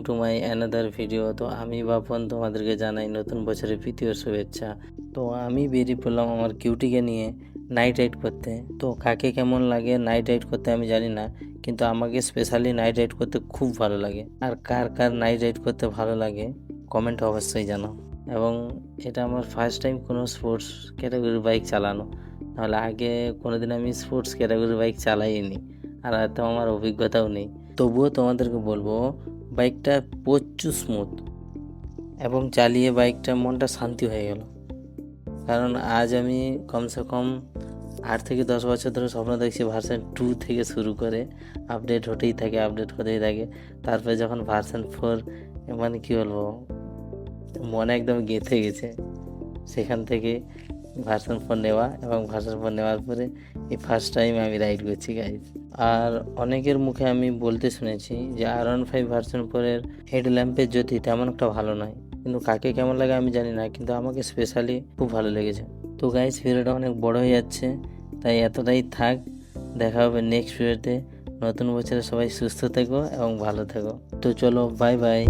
To my another video. তো আমি বাপন তোমাদেরকে জানাই নতুন বছরের প্রীতি ও শুভেচ্ছা। তো আমি বেরিয়ে পড়লাম আমার কিউটিকে নিয়ে নাইট রাইড করতে। তো কাকে কেমন লাগে নাইট রাইড করতে আমি জানি না, কিন্তু আমাকে স্পেশালি নাইট রাইড করতে খুব ভালো লাগে। আর কার কার নাইট রাইড করতে ভালো লাগে কমেন্ট অবশ্যই জানাও। এবং এটা আমার ফার্স্ট টাইম কোনো স্পোর্টস ক্যাটাগরির বাইক চালানো, নাহলে আগে কোনোদিন আমি স্পোর্টস ক্যাটাগরির বাইক চালাইনি, আর এত আমার অভিজ্ঞতাও নেই। তবুও তোমাদেরকে বলবো বাইকটা প্রচুর স্মুথ, এবং চালিয়ে বাইকটা মনটা শান্তি হয়ে গেল। কারণ আজ আমি কমসে কম 8 থেকে 10 বছর ধরে স্বপ্ন দেখছি ভার্সন 2 থেকে শুরু করে আপডেট হতেই থাকে, আপডেট হতেই থাকে। তারপরে যখন ভার্সন 4 মানে কী বলবো, মনে একদম গেঁথে গেছে। সেখান থেকে ভার্সন 4 নেওয়া, এবং ভার্সন 4 নেওয়ার পরে এই ফার্স্ট টাইম আমি রাইড করছি গাইজ। আর অনেকের মুখে আমি বলতে শুনেছি যে R15 ভার্সন 4-এর হেডল্যাম্পের জ্যোতি তেমন একটা ভালো নয়, কিন্তু কাকে কেমন লাগে আমি জানি না, কিন্তু আমাকে স্পেশালি খুব ভালো লেগেছে। তো গাইজ ভিডিওটা অনেক বড় হয়ে যাচ্ছে, তাই এতটাই থাক। দেখা হবে নেক্সট ভিডিওতে। নতুন বছরে সবাই সুস্থ থেকো এবং ভালো থেকো। তো চলো, বাই বাই।